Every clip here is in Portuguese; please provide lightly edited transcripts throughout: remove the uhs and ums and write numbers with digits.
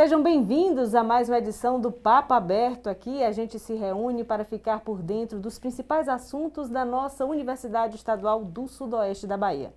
Sejam bem-vindos a mais uma edição do Papo Aberto. Aqui a gente se reúne para ficar por dentro dos principais assuntos da nossa Universidade Estadual do Sudoeste da Bahia.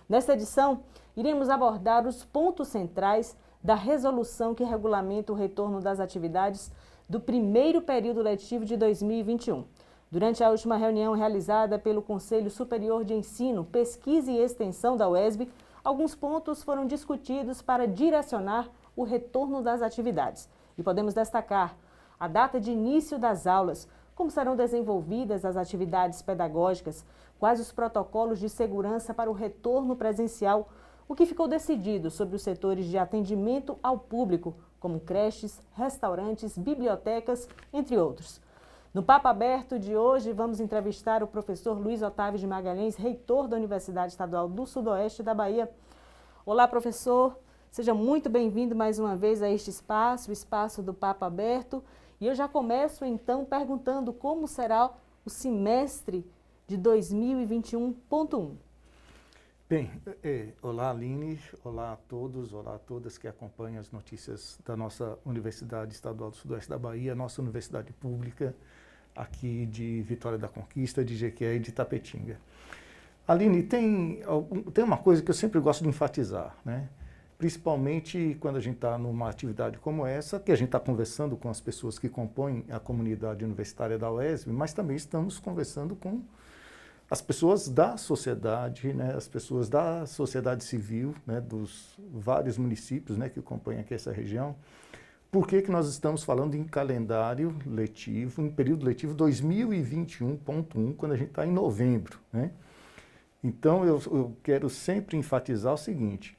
Nesta edição, iremos abordar os pontos centrais da resolução que regulamenta o retorno das atividades do primeiro período letivo de 2021. Durante a última reunião realizada pelo Conselho Superior de Ensino, Pesquisa e Extensão da UESB, alguns pontos foram discutidos para direcionar o retorno das atividades. E podemos destacar a data de início das aulas, como serão desenvolvidas as atividades pedagógicas, quais os protocolos de segurança para o retorno presencial, o que ficou decidido sobre os setores de atendimento ao público, como creches, restaurantes, bibliotecas, entre outros. No Papo Aberto de hoje, vamos entrevistar o professor Luiz Otávio de Magalhães, reitor da Universidade Estadual do Sudoeste da Bahia. Olá, professor. Seja muito bem-vindo mais uma vez a este espaço, o espaço do Papo Aberto. E eu já começo, então, perguntando como será o semestre de 2021.1. Bem, olá Aline, olá a todos, olá a todas que acompanham as notícias da nossa Universidade Estadual do Sudoeste da Bahia, nossa universidade pública aqui de Vitória da Conquista, de Jequié e de Tapetinga. Aline, tem uma coisa que eu sempre gosto de enfatizar, né? Principalmente quando a gente está numa atividade como essa, que a gente está conversando com as pessoas que compõem a comunidade universitária da UESB, mas também estamos conversando com as pessoas da sociedade, né, as pessoas da sociedade civil, né, dos vários municípios, né, que compõem aqui essa região. Por que nós estamos falando em calendário letivo, em período letivo 2021.1, quando a gente está em novembro, né? Então, eu quero sempre enfatizar o seguinte: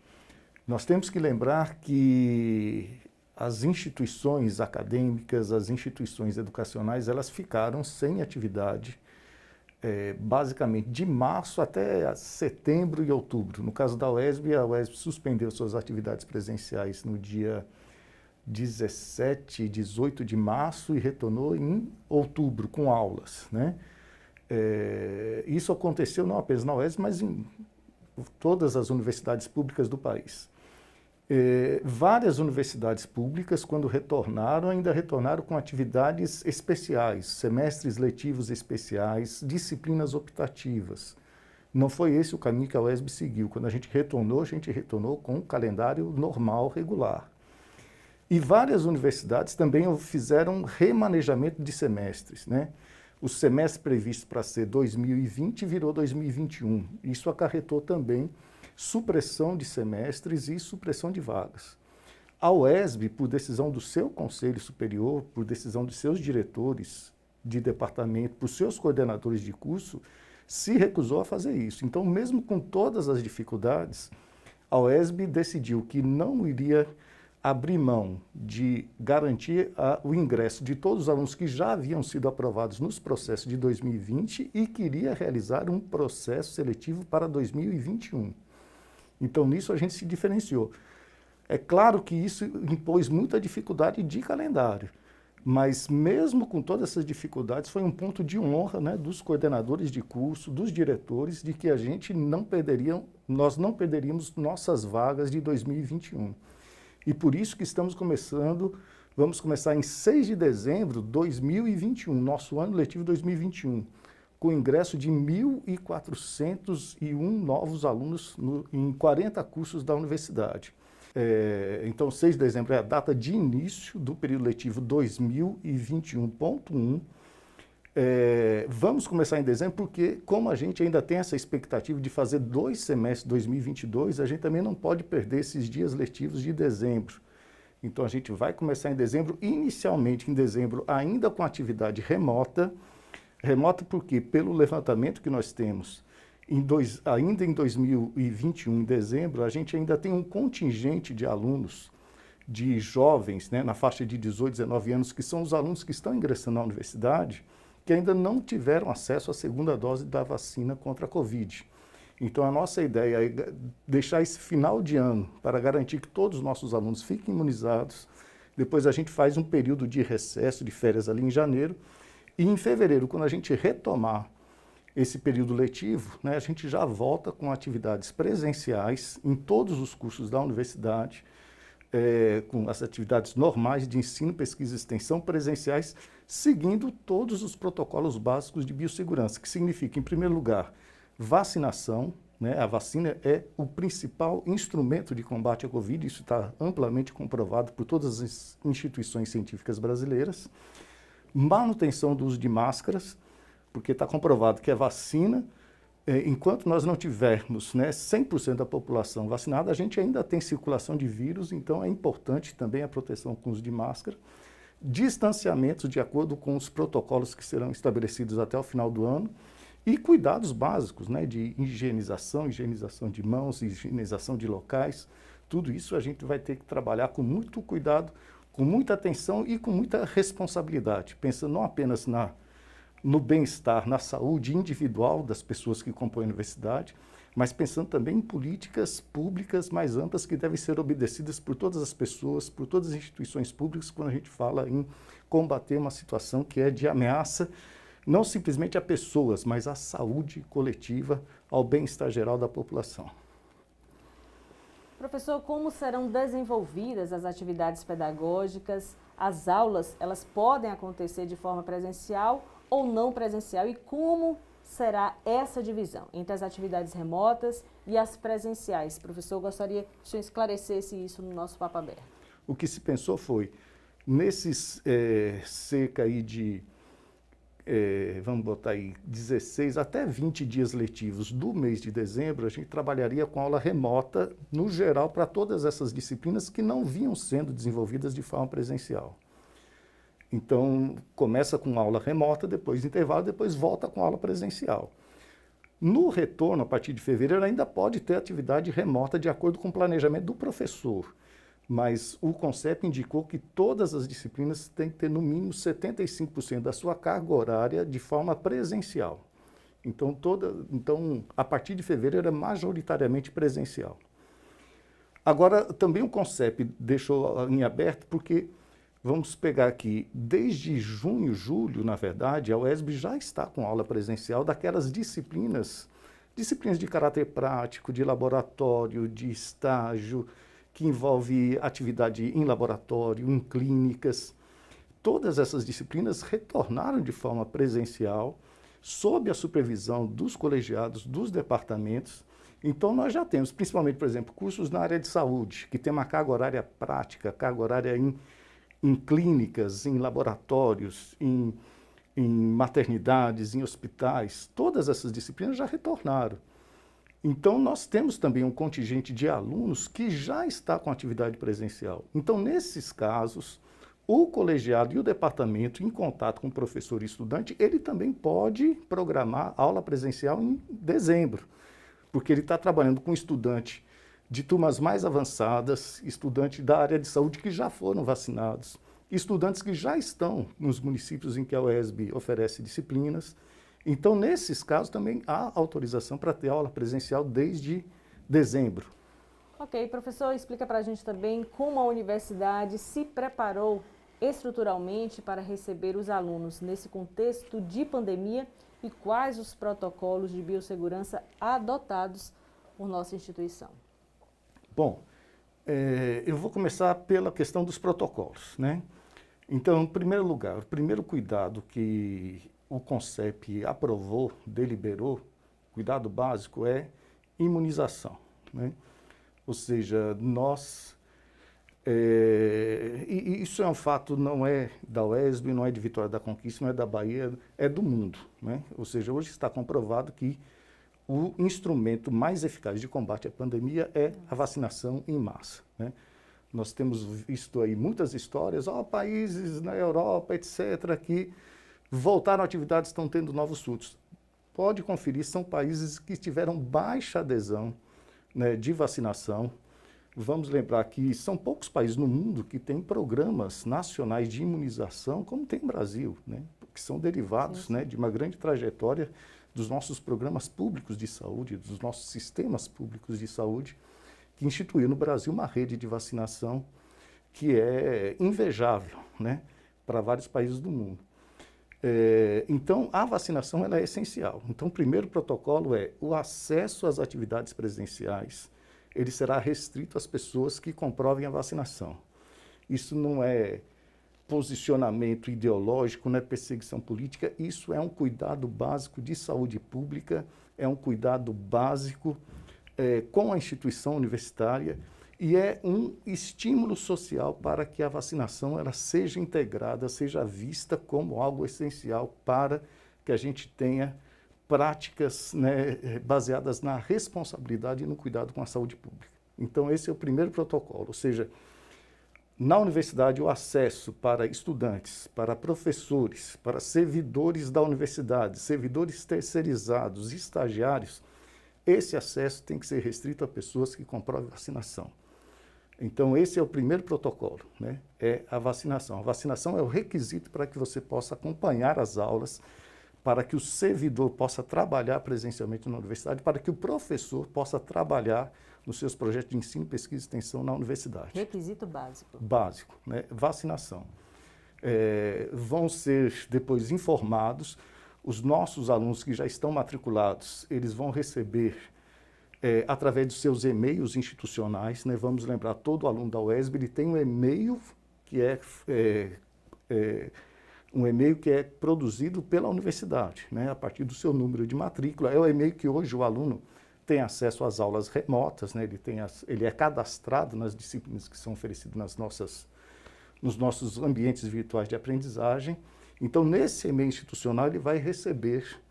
nós temos que lembrar que as instituições acadêmicas, as instituições educacionais, elas ficaram sem atividade, basicamente de março até setembro e outubro. No caso da UESB, a UESB suspendeu suas atividades presenciais no dia 17 e 18 de março e retornou em outubro com aulas, né? Isso aconteceu não apenas na UESB, mas em todas as universidades públicas do país. Várias universidades públicas, quando retornaram, ainda retornaram com atividades especiais, semestres letivos especiais, disciplinas optativas. Não foi esse o caminho que a UESB seguiu. Quando a gente retornou com um calendário normal, regular. E várias universidades também fizeram remanejamento de semestres, né? O semestre previsto para ser 2020 virou 2021. Isso acarretou também supressão de semestres e supressão de vagas. A UESB, por decisão do seu Conselho Superior, por decisão dos seus diretores de departamento, por seus coordenadores de curso, se recusou a fazer isso. Então, mesmo com todas as dificuldades, a UESB decidiu que não iria abrir mão de garantir o ingresso de todos os alunos que já haviam sido aprovados nos processos de 2020 e queria realizar um processo seletivo para 2021. Então, nisso a gente se diferenciou. É claro que isso impôs muita dificuldade de calendário, mas mesmo com todas essas dificuldades, foi um ponto de honra, né, dos coordenadores de curso, dos diretores, de que nós não perderíamos nossas vagas de 2021. E por isso que vamos começar em 6 de dezembro de 2021, nosso ano letivo 2021, com o ingresso de 1.401 novos alunos em 40 cursos da universidade. Então, 6 de dezembro é a data de início do período letivo 2021.1. Vamos começar em dezembro porque, como a gente ainda tem essa expectativa de fazer 2 semestres 2022, a gente também não pode perder esses dias letivos de dezembro. Então, a gente vai começar em dezembro, inicialmente em dezembro, ainda com atividade remota. Remota porque, pelo levantamento que nós temos, ainda em 2021, em dezembro, a gente ainda tem um contingente de alunos, de jovens, né, na faixa de 18, 19 anos, que são os alunos que estão ingressando na universidade, que ainda não tiveram acesso à segunda dose da vacina contra a Covid. Então, a nossa ideia é deixar esse final de ano para garantir que todos os nossos alunos fiquem imunizados. Depois a gente faz um período de recesso, de férias ali em janeiro. E em fevereiro, quando a gente retomar esse período letivo, né, a gente já volta com atividades presenciais em todos os cursos da universidade, com as atividades normais de ensino, pesquisa e extensão presenciais, seguindo todos os protocolos básicos de biossegurança, que significa, em primeiro lugar, vacinação, né? A vacina é o principal instrumento de combate à Covid, isso está amplamente comprovado por todas as instituições científicas brasileiras. Manutenção do uso de máscaras, porque está comprovado que a vacina, enquanto nós não tivermos, né, 100% da população vacinada, a gente ainda tem circulação de vírus, então é importante também a proteção com o uso de máscara. Distanciamentos de acordo com os protocolos que serão estabelecidos até o final do ano e cuidados básicos, né, de higienização de mãos, higienização de locais. Tudo isso a gente vai ter que trabalhar com muito cuidado, com muita atenção e com muita responsabilidade, pensando não apenas no bem-estar, na saúde individual das pessoas que compõem a universidade, mas pensando também em políticas públicas mais amplas que devem ser obedecidas por todas as pessoas, por todas as instituições públicas, quando a gente fala em combater uma situação que é de ameaça, não simplesmente a pessoas, mas à saúde coletiva, ao bem-estar geral da população. Professor, como serão desenvolvidas as atividades pedagógicas? As aulas, elas podem acontecer de forma presencial ou não presencial? E como será essa divisão entre as atividades remotas e as presenciais? Professor, eu gostaria que o senhor esclarecesse isso no nosso Papo Aberto. O que se pensou foi, nesses cerca aí de, vamos botar aí, 16 até 20 dias letivos do mês de dezembro, a gente trabalharia com aula remota, no geral, para todas essas disciplinas que não vinham sendo desenvolvidas de forma presencial. Então, começa com aula remota, depois intervalo, depois volta com aula presencial. No retorno, a partir de fevereiro, ainda pode ter atividade remota de acordo com o planejamento do professor. Mas o CONCEP indicou que todas as disciplinas têm que ter no mínimo 75% da sua carga horária de forma presencial. Então, a partir de fevereiro é majoritariamente presencial. Agora, também o CONCEP deixou em aberto porque, vamos pegar aqui, desde junho, julho, na verdade, a UESB já está com aula presencial daquelas disciplinas de caráter prático, de laboratório, de estágio, que envolve atividade em laboratório, em clínicas. Todas essas disciplinas retornaram de forma presencial, sob a supervisão dos colegiados, dos departamentos. Então, nós já temos, principalmente, por exemplo, cursos na área de saúde, que tem uma carga horária prática, carga horária em clínicas, em laboratórios, em maternidades, em hospitais. Todas essas disciplinas já retornaram. Então, nós temos também um contingente de alunos que já está com atividade presencial. Então, nesses casos, o colegiado e o departamento, em contato com o professor e estudante, ele também pode programar aula presencial em dezembro, porque ele está trabalhando com estudante de turmas mais avançadas, estudante da área de saúde que já foram vacinados, estudantes que já estão nos municípios em que a UESB oferece disciplinas. Então, nesses casos, também há autorização para ter aula presencial desde dezembro. Ok, professor, explica para a gente também como a universidade se preparou estruturalmente para receber os alunos nesse contexto de pandemia e quais os protocolos de biossegurança adotados por nossa instituição. Bom, eu vou começar pela questão dos protocolos, né? Então, em primeiro lugar, o primeiro cuidado que o CONCEP aprovou, deliberou, cuidado básico é imunização, né? Ou seja, e isso é um fato, não é da UESB, não é de Vitória da Conquista, não é da Bahia, é do mundo, né? Ou seja, hoje está comprovado que o instrumento mais eficaz de combate à pandemia é a vacinação em massa, né? Nós temos visto aí muitas histórias, países na Europa, etc., que voltaram à atividade, estão tendo novos surtos. Pode conferir, são países que tiveram baixa adesão, né, de vacinação. Vamos lembrar que são poucos países no mundo que têm programas nacionais de imunização, como tem o Brasil, né, que são derivados, né, de uma grande trajetória dos nossos programas públicos de saúde, dos nossos sistemas públicos de saúde, que instituiu no Brasil uma rede de vacinação que é invejável, né, para vários países do mundo. Então, a vacinação ela é essencial. Então, o primeiro protocolo é o acesso às atividades presenciais ele será restrito às pessoas que comprovem a vacinação. Isso não é posicionamento ideológico, não é perseguição política, isso é um cuidado básico de saúde pública, é um cuidado básico com a instituição universitária e é um estímulo social para que a vacinação ela seja integrada, seja vista como algo essencial para que a gente tenha práticas, né, baseadas na responsabilidade e no cuidado com a saúde pública. Então, esse é o primeiro protocolo, ou seja, na universidade, o acesso para estudantes, para professores, para servidores da universidade, servidores terceirizados, estagiários, esse acesso tem que ser restrito a pessoas que comprovem vacinação. Então, esse é o primeiro protocolo, né? É a vacinação. A vacinação é o requisito para que você possa acompanhar as aulas, para que o servidor possa trabalhar presencialmente na universidade, para que o professor possa trabalhar nos seus projetos de ensino, pesquisa e extensão na universidade. Requisito básico. Básico, né? Vacinação. Vão ser depois informados, os nossos alunos que já estão matriculados, eles vão receber, através dos seus e-mails institucionais, né? Vamos lembrar, todo aluno da UESB ele tem um e-mail que um e-mail que é produzido pela universidade, né? A partir do seu número de matrícula. É o e-mail que hoje o aluno tem acesso às aulas remotas, né? Ele é cadastrado nas disciplinas que são oferecidas nos nossos ambientes virtuais de aprendizagem. Então, nesse e-mail institucional, ele vai receber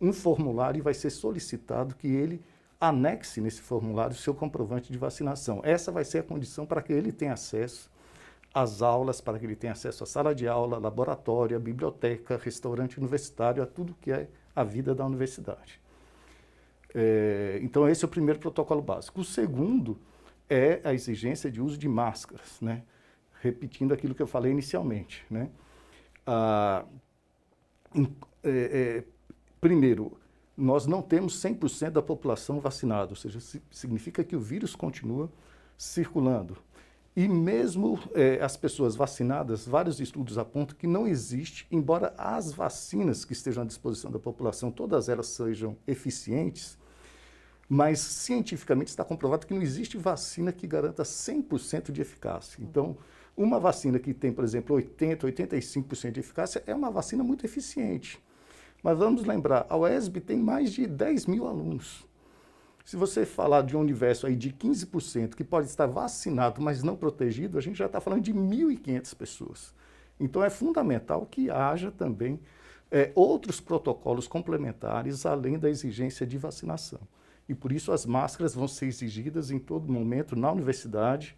um formulário e vai ser solicitado que ele anexe nesse formulário o seu comprovante de vacinação. Essa vai ser a condição para que ele tenha acesso às aulas, para que ele tenha acesso à sala de aula, laboratório, à biblioteca, restaurante universitário, a tudo que é a vida da universidade. Então, esse é o primeiro protocolo básico. O segundo é a exigência de uso de máscaras, né? Repetindo aquilo que eu falei inicialmente, né? Primeiro, nós não temos 100% da população vacinada, ou seja, significa que o vírus continua circulando. E mesmo as pessoas vacinadas, vários estudos apontam que não existe, embora as vacinas que estejam à disposição da população, todas elas sejam eficientes, mas cientificamente está comprovado que não existe vacina que garanta 100% de eficácia. Então, uma vacina que tem, por exemplo, 80%, 85% de eficácia é uma vacina muito eficiente. Mas vamos lembrar, a UESB tem mais de 10 mil alunos. Se você falar de um universo aí de 15% que pode estar vacinado, mas não protegido, a gente já está falando de 1.500 pessoas. Então, é fundamental que haja também outros protocolos complementares, além da exigência de vacinação. E, por isso, as máscaras vão ser exigidas em todo momento na universidade,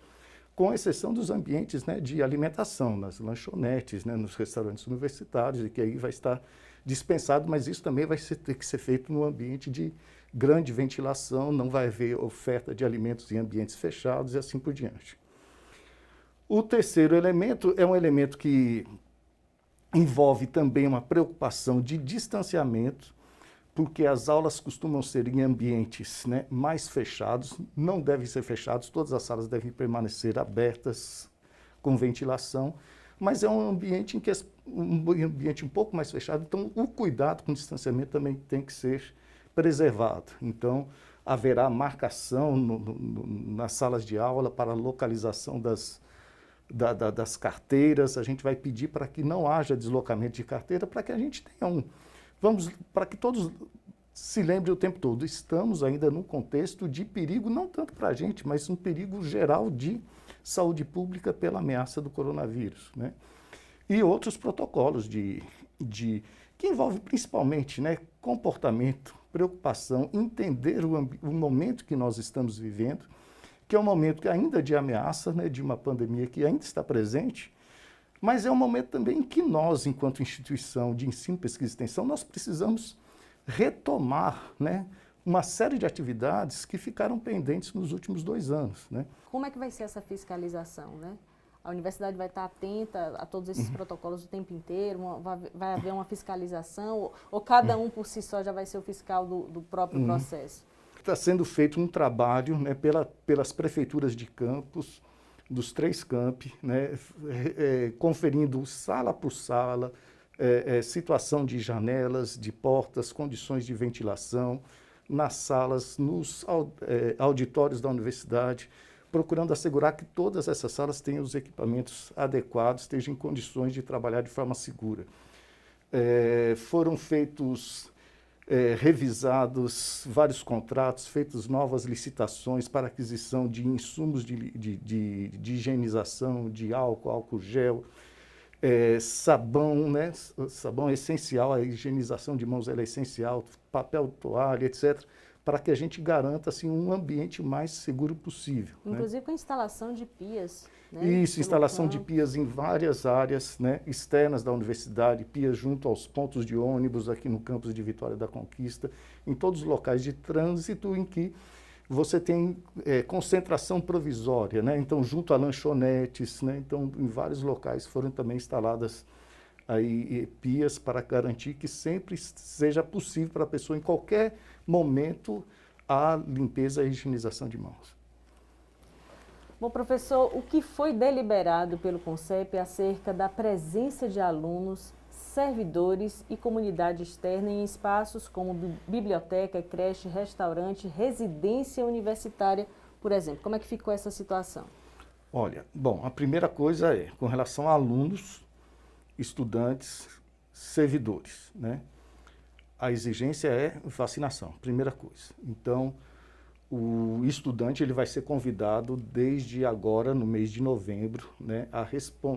com exceção dos ambientes, né, de alimentação, nas lanchonetes, né, nos restaurantes universitários, e que aí vai estar dispensado, mas isso também vai ter que ser feito no ambiente de grande ventilação, não vai haver oferta de alimentos em ambientes fechados e assim por diante. O terceiro elemento é um elemento que envolve também uma preocupação de distanciamento, porque as aulas costumam ser em ambientes, né, mais fechados, não devem ser fechados, todas as salas devem permanecer abertas, com ventilação, mas é um ambiente em que um ambiente um pouco mais fechado, então o cuidado com o distanciamento também tem que ser preservado. Então, haverá marcação nas salas de aula para a localização das carteiras, a gente vai pedir para que não haja deslocamento de carteira, para que a gente tenha para que todos se lembrem o tempo todo, estamos ainda num contexto de perigo, não tanto para a gente, mas um perigo geral de saúde pública pela ameaça do coronavírus, né? E outros protocolos que envolvem principalmente, né, comportamento, preocupação, entender o momento que nós estamos vivendo, que é um momento ainda de ameaça, né, de uma pandemia que ainda está presente, mas é um momento também em que nós, enquanto instituição de ensino, pesquisa e extensão, nós precisamos retomar, né, uma série de atividades que ficaram pendentes nos últimos 2 anos, né? Como é que vai ser essa fiscalização, né? A universidade vai estar atenta a todos esses protocolos o tempo inteiro? Vai haver uma fiscalização? Ou cada um por si só já vai ser o fiscal do próprio processo? Está sendo feito um trabalho, né, pelas prefeituras de campus, dos 3 campi, né, conferindo sala por sala, situação de janelas, de portas, condições de ventilação, nas salas, nos auditórios da universidade, procurando assegurar que todas essas salas tenham os equipamentos adequados, estejam em condições de trabalhar de forma segura. Foram feitos, revisados vários contratos, feitas novas licitações para aquisição de insumos de higienização, de álcool gel, sabão, né? Sabão é essencial, a higienização de mãos ela é essencial, papel, toalha, etc., para que a gente garanta assim, um ambiente mais seguro possível. Inclusive com a instalação de pias. Né, isso, instalação de pias em várias áreas, né, externas da universidade, pias junto aos pontos de ônibus, aqui no campus de Vitória da Conquista, em todos os locais de trânsito em que você tem concentração provisória, né, então junto a lanchonetes, né, então em vários locais foram também instaladas aí pias para garantir que sempre seja possível para a pessoa, em qualquer momento, a limpeza e a higienização de mãos. Bom, professor, o que foi deliberado pelo CONCEP acerca da presença de alunos, servidores e comunidade externa em espaços como biblioteca, creche, restaurante, residência universitária, por exemplo? Como é que ficou essa situação? Olha, bom, a primeira coisa é com relação a alunos, estudantes, servidores, né? A exigência é vacinação, primeira coisa. Então, o estudante ele vai ser convidado desde agora, no mês de novembro, né,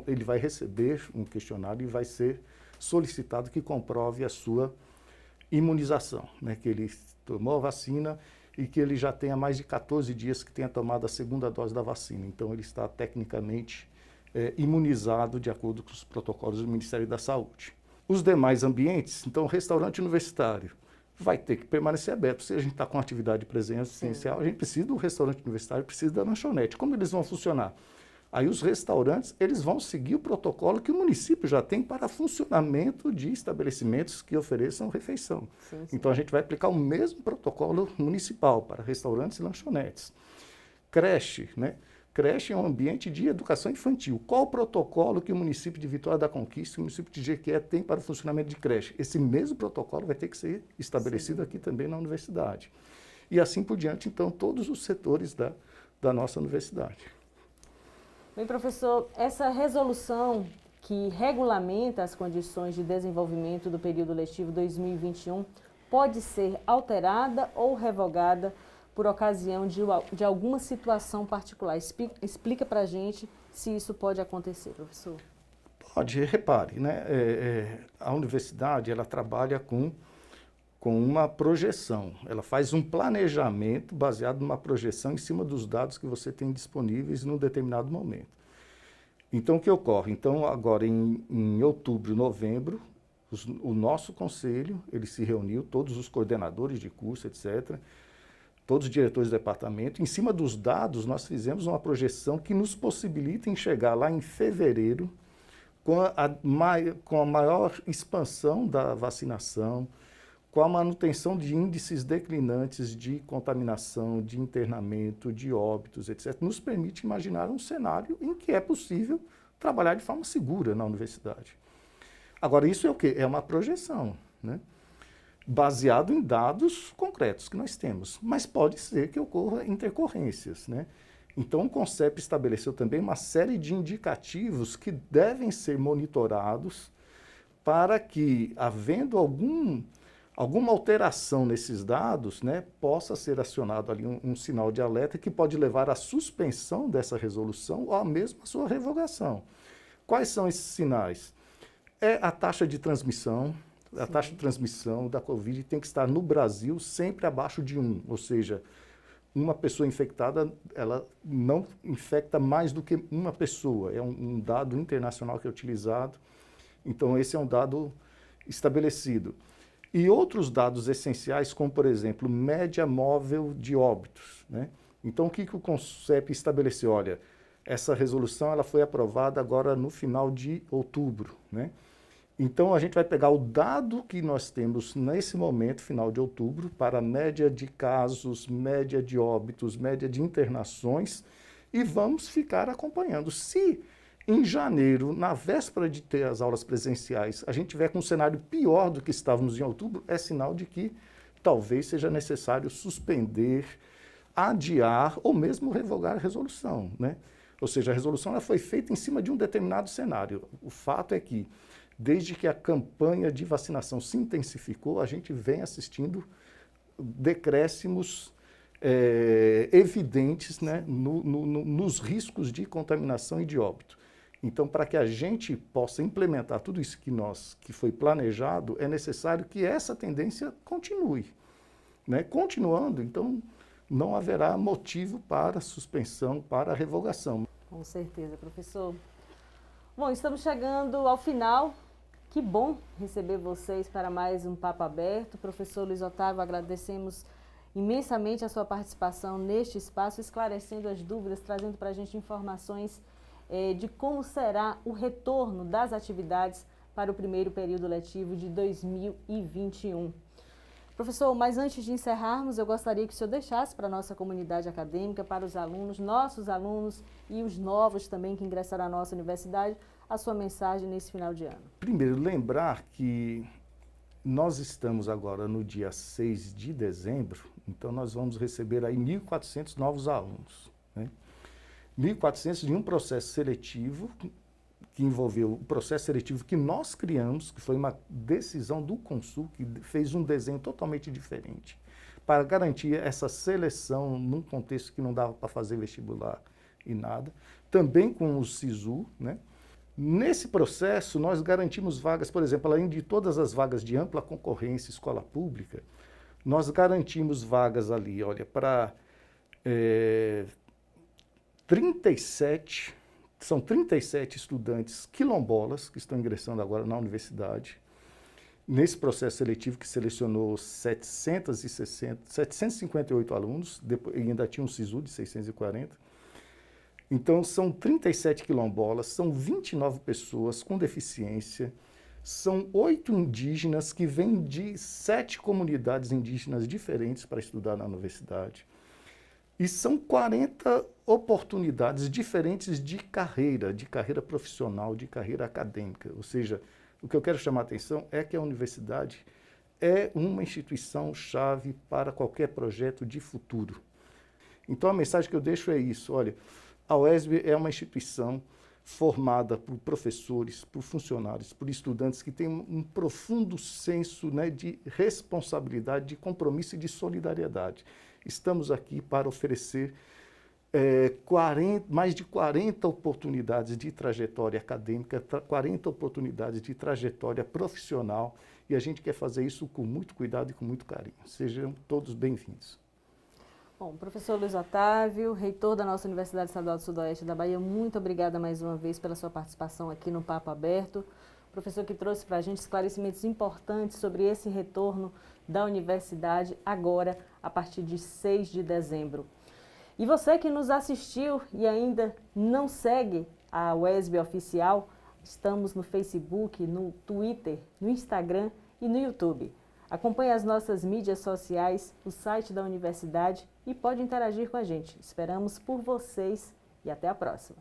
ele vai receber um questionário e vai ser solicitado que comprove a sua imunização, né, que ele tomou a vacina e que ele já tenha mais de 14 dias que tenha tomado a segunda dose da vacina. Então, ele está tecnicamente imunizado de acordo com os protocolos do Ministério da Saúde. Os demais ambientes, então, restaurante universitário, vai ter que permanecer aberto. Se a gente está com atividade presencial, a gente precisa do restaurante universitário, precisa da lanchonete. Como eles vão funcionar? Aí os restaurantes, eles vão seguir o protocolo que o município já tem para funcionamento de estabelecimentos que ofereçam refeição. Sim. Então a gente vai aplicar o mesmo protocolo municipal para restaurantes e lanchonetes. Creche, né? Creche é um ambiente de educação infantil. Qual o protocolo que o município de Vitória da Conquista e o município de Jequié tem para o funcionamento de creche? Esse mesmo protocolo vai ter que ser estabelecido aqui também na universidade. E assim por diante, então, todos os setores da nossa universidade. Bem, professor, essa resolução que regulamenta as condições de desenvolvimento do período letivo 2021 pode ser alterada ou revogada por ocasião de alguma situação particular. Explica para a gente se isso pode acontecer, professor. Pode, repare, né? A universidade ela trabalha com uma projeção, ela faz um planejamento baseado numa projeção em cima dos dados que você tem disponíveis num determinado momento. Então, o que ocorre? Então, agora em outubro, novembro, o nosso conselho, ele se reuniu, todos os coordenadores de curso, etc., todos os diretores do departamento, em cima dos dados, nós fizemos uma projeção que nos possibilita enxergar lá em fevereiro, com a maior expansão da vacinação, com a manutenção de índices declinantes de contaminação, de internamento, de óbitos, etc., nos permite imaginar um cenário em que é possível trabalhar de forma segura na universidade. Agora, isso é o quê? É uma projeção, né? Baseado em dados concretos que nós temos, mas pode ser que ocorra intercorrências, né? Então, o CONCEP estabeleceu também uma série de indicativos que devem ser monitorados para que, havendo alguma alteração nesses dados, né, possa ser acionado ali um sinal de alerta que pode levar à suspensão dessa resolução ou à mesma sua revogação. Quais são esses sinais? É a taxa de transmissão. A taxa de transmissão da Covid tem que estar no Brasil sempre abaixo de 1, ou seja, uma pessoa infectada, ela não infecta mais do que uma pessoa. É um dado internacional que é utilizado, então esse é um dado estabelecido. E outros dados essenciais, como, por exemplo, média móvel de óbitos, né? Então, o que o CONCEP estabeleceu? Olha, essa resolução ela foi aprovada agora no final de outubro, né? Então, a gente vai pegar o dado que nós temos nesse momento, final de outubro, para a média de casos, média de óbitos, média de internações, e vamos ficar acompanhando. Se em janeiro, na véspera de ter as aulas presenciais, a gente tiver com um cenário pior do que estávamos em outubro, é sinal de que talvez seja necessário suspender, adiar ou mesmo revogar a resolução, né? Ou seja, a resolução ela foi feita em cima de um determinado cenário. O fato é que, desde que a campanha de vacinação se intensificou, a gente vem assistindo decréscimos evidentes, né, nos riscos de contaminação e de óbito. Então, para que a gente possa implementar tudo isso que foi planejado, é necessário que essa tendência continue, né? Continuando, então, não haverá motivo para suspensão, para revogação. Com certeza, professor. Bom, estamos chegando ao final. Que bom receber vocês para mais um Papo Aberto. Professor Luiz Otávio, agradecemos imensamente a sua participação neste espaço, esclarecendo as dúvidas, trazendo para a gente informações de como será o retorno das atividades para o primeiro período letivo de 2021. Professor, mas antes de encerrarmos, eu gostaria que o senhor deixasse para a nossa comunidade acadêmica, para os alunos, nossos alunos e os novos também que ingressaram à nossa universidade, a sua mensagem nesse final de ano. Primeiro, lembrar que nós estamos agora no dia 6 de dezembro, então nós vamos receber aí 1.400 novos alunos, né? 1.400 de um processo seletivo que envolveu o processo seletivo que nós criamos, que foi uma decisão do Consul, que fez um desenho totalmente diferente, para garantir essa seleção num contexto que não dava para fazer vestibular e nada, também com o SISU, né? Nesse processo, nós garantimos vagas, por exemplo, além de todas as vagas de ampla concorrência, escola pública, nós garantimos vagas ali, olha, para 37 estudantes quilombolas que estão ingressando agora na universidade, nesse processo seletivo que selecionou 758 alunos, depois, e ainda tinha um SISU de 640. Então, são 37 quilombolas, são 29 pessoas com deficiência, são 8 indígenas que vêm de 7 comunidades indígenas diferentes para estudar na universidade. E são 40 oportunidades diferentes de carreira profissional, de carreira acadêmica. Ou seja, o que eu quero chamar a atenção é que a universidade é uma instituição-chave para qualquer projeto de futuro. Então, a mensagem que eu deixo é isso, olha, a UESB é uma instituição formada por professores, por funcionários, por estudantes que têm um profundo senso, né, de responsabilidade, de compromisso e de solidariedade. Estamos aqui para oferecer mais de 40 oportunidades de trajetória acadêmica, 40 oportunidades de trajetória profissional, e a gente quer fazer isso com muito cuidado e com muito carinho. Sejam todos bem-vindos. Bom, professor Luiz Otávio, reitor da nossa Universidade Estadual do Sudoeste da Bahia, muito obrigada mais uma vez pela sua participação aqui no Papo Aberto. Professor que trouxe para a gente esclarecimentos importantes sobre esse retorno da universidade agora, a partir de 6 de dezembro. E você que nos assistiu e ainda não segue a UESB Oficial, estamos no Facebook, no Twitter, no Instagram e no YouTube. Acompanhe as nossas mídias sociais, o site da universidade e pode interagir com a gente. Esperamos por vocês e até a próxima.